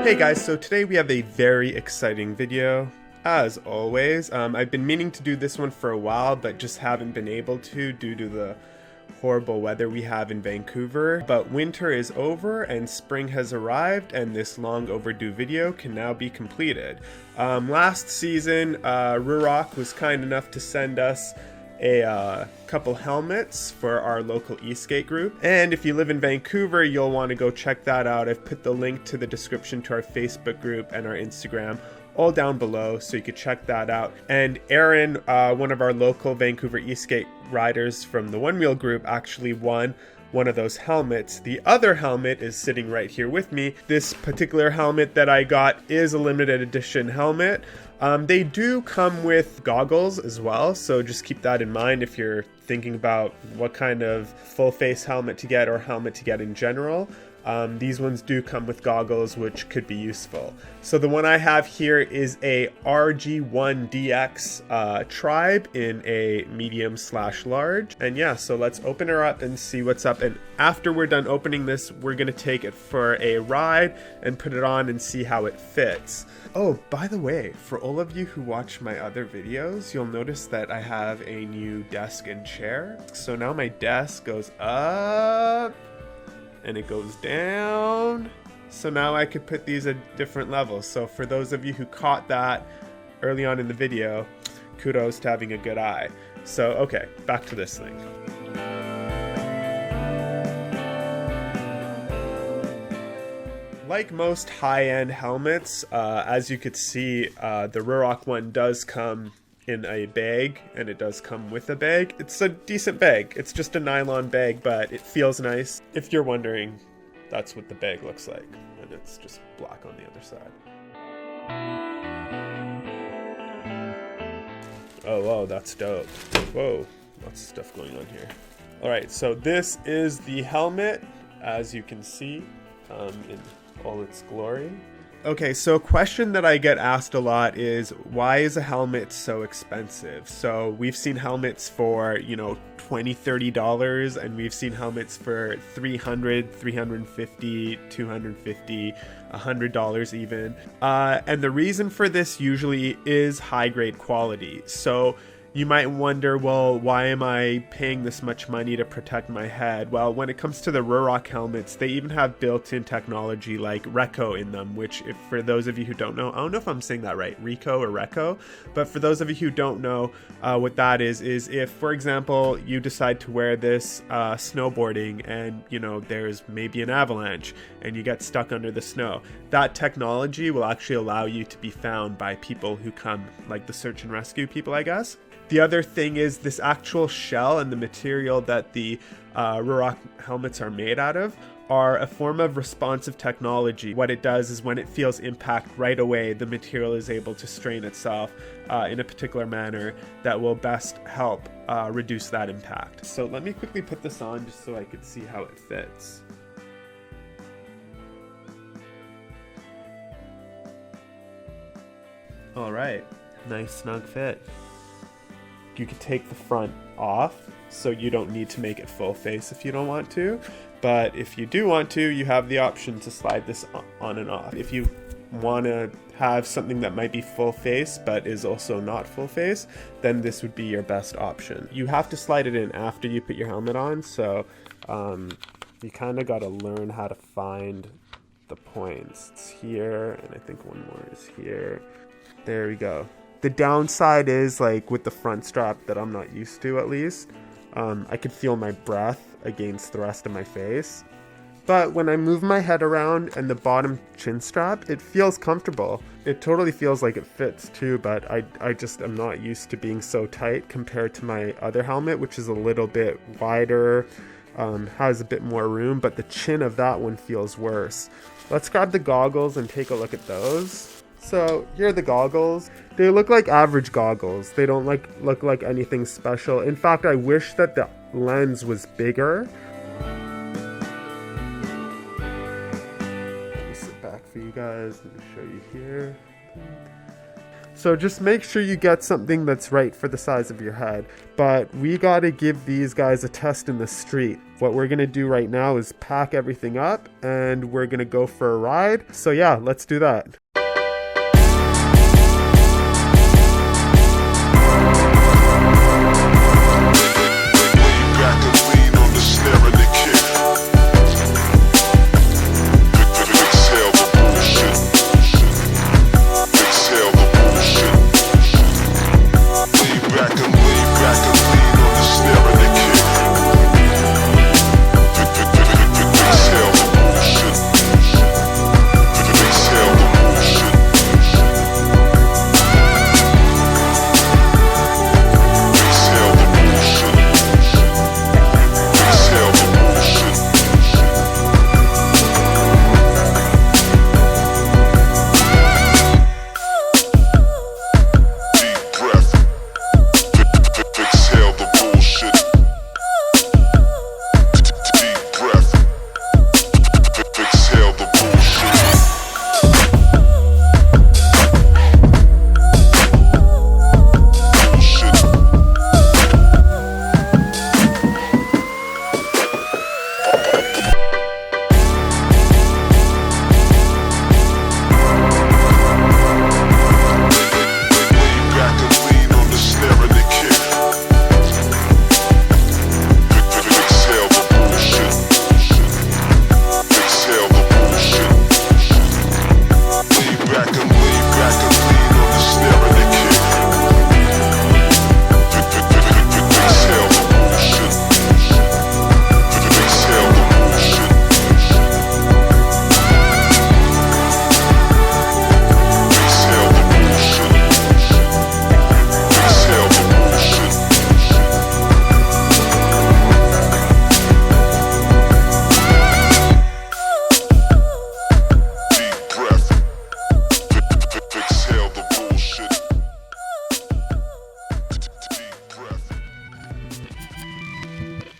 Hey guys, so today we have a very exciting video. As always, I've been meaning to do this one for a while, but just haven't been able to due to the horrible weather we have in Vancouver. But winter is over and spring has arrived, and this long overdue video can now be completed. Last season, Ruroc was kind enough to send us a couple helmets for our local ESK8 group, and if you live in Vancouver, you'll want to go check that out. I've put the link to the description to our Facebook group and our Instagram all down below, so you could check that out. And Aaron, one of our local Vancouver ESK8 riders from the One Wheel group, actually won one of those helmets. The other helmet is sitting right here with me. This particular helmet that I got is a limited edition helmet. They do come with goggles as well, so just keep that in mind if you're thinking about what kind of full face helmet to get or helmet to get in general. These ones do come with goggles, which could be useful. So the one I have here is a RG1DX Tribe in a medium/large. And yeah, so let's open her up and see what's up. And after we're done opening this, we're gonna take it for a ride and put it on and see how it fits. Oh, by the way, for all of you who watch my other videos, you'll notice that I have a new desk and chair. So now my desk goes up and it goes down. So now I could put these at different levels. So for those of you who caught that early on in the video, kudos to having a good eye. So okay, back to this thing. Like most high-end helmets, as you could see, the Ruroc one does come in a bag, and it does come with a bag. It's a decent bag. It's just a nylon bag, but it feels nice. If you're wondering, that's what the bag looks like, and it's just black on the other side. Oh, whoa, that's dope. Whoa, lots of stuff going on here. All right, so this is the helmet, as you can see, in all its glory. Okay, so a question that I get asked a lot is, why is a helmet so expensive? So we've seen helmets for, you know, $20, $30, and we've seen helmets for $300, $350, $250, $100 even. And the reason for this usually is high grade quality. So you might wonder, well, why am I paying this much money to protect my head? Well, when it comes to the Ruroc helmets, they even have built-in technology like Reco in them, which, if for those of you who don't know, I don't know if I'm saying that right, Rico or Reco, but for those of you who don't know what that is if, for example, you decide to wear this snowboarding and, you know, there's maybe an avalanche and you get stuck under the snow, that technology will actually allow you to be found by people who come, like the search and rescue people, I guess. The other thing is this actual shell and the material that the Ruroc helmets are made out of are a form of responsive technology. What it does is when it feels impact right away, the material is able to strain itself in a particular manner that will best help reduce that impact. So let me quickly put this on just so I could see how it fits. All right, nice snug fit. You can take the front off, so you don't need to make it full face if you don't want to. But if you do want to, you have the option to slide this on and off. If you want to have something that might be full face but is also not full face, then this would be your best option. You have to slide it in after you put your helmet on, so you kind of got to learn how to find the points. It's here, and I think one more is here. There we go. The downside is, like, with the front strap that I'm not used to, at least, I could feel my breath against the rest of my face. But when I move my head around and the bottom chin strap, it feels comfortable. It totally feels like it fits too, but I just am not used to being so tight compared to my other helmet, which is a little bit wider, has a bit more room, but the chin of that one feels worse. Let's grab the goggles and take a look at those. So here are the goggles. They look like average goggles. They don't look like anything special. In fact, I wish that the lens was bigger. Let me sit back for you guys. Let me show you here. So just make sure you get something that's right for the size of your head. But we gotta give these guys a test in the street. what we're gonna do right now is pack everything up and we're gonna go for a ride. So yeah, let's do that.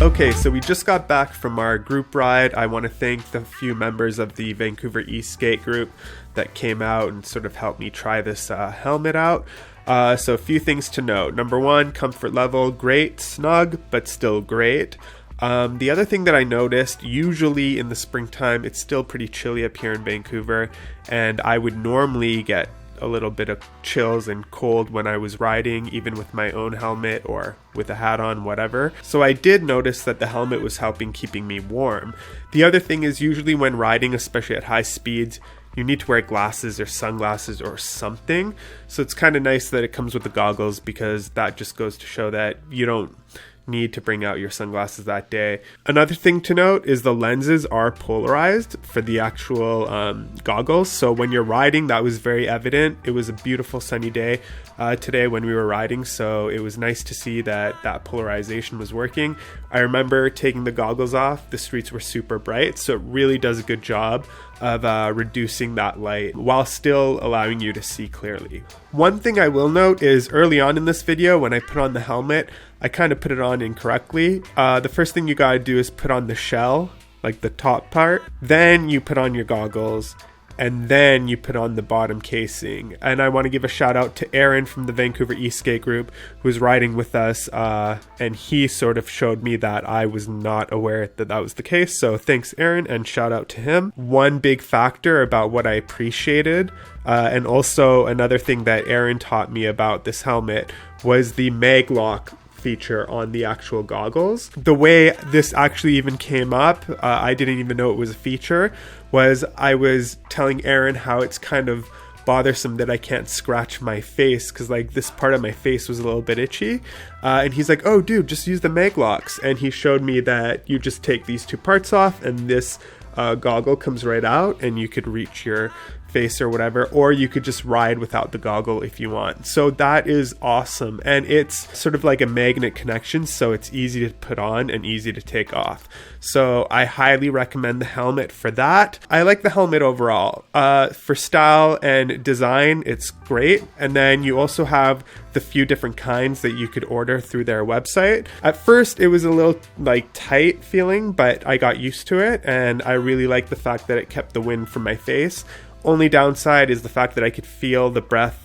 Okay, so we just got back from our group ride. I want to thank the few members of the Vancouver ESK8 group that came out and sort of helped me try this helmet out. So a few things to note. Number one, comfort level, great, snug, but still great. The other thing that I noticed, usually in the springtime, it's still pretty chilly up here in Vancouver, and I would normally get a little bit of chills and cold when I was riding, even with my own helmet or with a hat on, whatever. So I did notice that the helmet was helping keeping me warm. The other thing is, usually when riding, especially at high speeds, you need to wear glasses or sunglasses or something. So it's kind of nice that it comes with the goggles, because that just goes to show that you don't need to bring out your sunglasses that day. Another thing to note is the lenses are polarized for the actual goggles. So when you're riding, that was very evident. It was a beautiful sunny day today when we were riding, so it was nice to see that that polarization was working. I remember taking the goggles off, the streets were super bright, so it really does a good job of reducing that light while still allowing you to see clearly. One thing I will note is early on in this video, when I put on the helmet, I kind of put it on incorrectly. The first thing you gotta do is put on the shell, like the top part, then you put on your goggles, and then you put on the bottom casing. And I want to give a shout out to Aaron from the Vancouver ESK8 group, who was riding with us, and he sort of showed me that I was not aware that that was the case. So thanks, Aaron, and shout out to him. One big factor about what I appreciated, and also another thing that Aaron taught me about this helmet, was the mag lock feature on the actual goggles. The way this actually even came up, I didn't even know it was a feature, was I was telling Aaron how it's kind of bothersome that I can't scratch my face, because like this part of my face was a little bit itchy, and he's like, oh dude, just use the mag locks, and he showed me that you just take these two parts off and this goggle comes right out and you could reach your face or whatever, or you could just ride without the goggle if you want. So that is awesome, and it's sort of like a magnet connection, so it's easy to put on and easy to take off. So I highly recommend the helmet for that. I like the helmet overall. For style and design, it's great. And then you also have the few different kinds that you could order through their website. At first it was a little like tight feeling, but I got used to it, and I really like the fact that it kept the wind from my face. Only downside is the fact that I could feel the breath,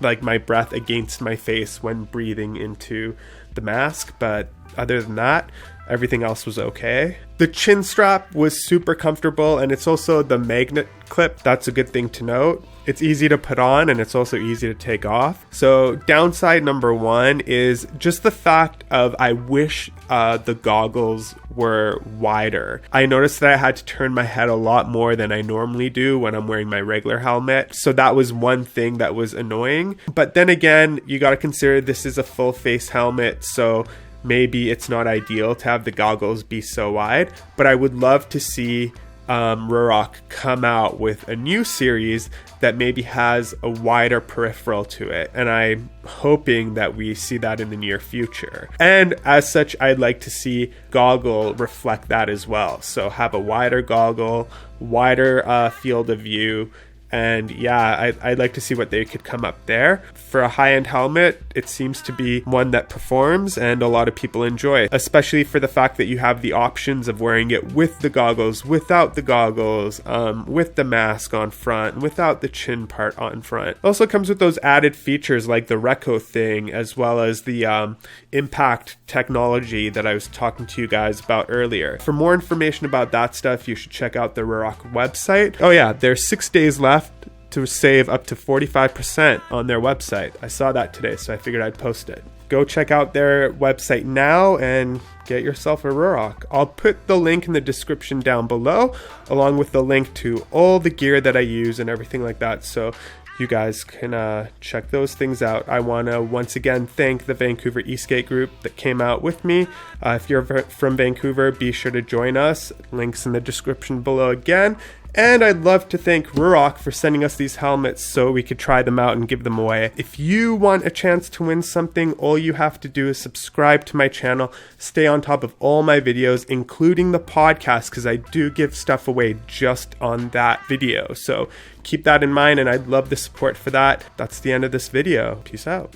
like my breath against my face when breathing into the mask, but other than that, Everything else was okay. The chin strap was super comfortable, and it's also the magnet clip. That's a good thing to note. It's easy to put on, and it's also easy to take off. So downside number one is just the fact of I wish the goggles were wider. I noticed that I had to turn my head a lot more than I normally do when I'm wearing my regular helmet. So that was one thing that was annoying. But then again, you got to consider this is a full face helmet, so maybe it's not ideal to have the goggles be so wide. But I would love to see Ruroc come out with a new series that maybe has a wider peripheral to it, and I'm hoping that we see that in the near future. And as such, I'd like to see goggle reflect that as well, so have a wider goggle, wider field of view. And yeah, I'd like to see what they could come up there. For a high-end helmet, it seems to be one that performs and a lot of people enjoy, especially for the fact that you have the options of wearing it with the goggles, without the goggles, with the mask on front, without the chin part on front. It also comes with those added features like the Reco thing, as well as the impact technology that I was talking to you guys about earlier. For more information about that stuff, you should check out the Ruroc website. Oh yeah, there's 6 days left to save up to 45% on their website. I saw that today, so I figured I'd post it. Go check out their website now and get yourself a Ruroc. I'll put the link in the description down below, along with the link to all the gear that I use and everything like that, so you guys can check those things out. I want to once again thank the Vancouver ESK8 group that came out with me. If you're from Vancouver, be sure to join us. Links in the description below again. And I'd love to thank Ruroc for sending us these helmets so we could try them out and give them away. If you want a chance to win something, all you have to do is subscribe to my channel, stay on top of all my videos, including the podcast, because I do give stuff away just on that video. So keep that in mind, and I'd love the support for that. That's the end of this video. Peace out.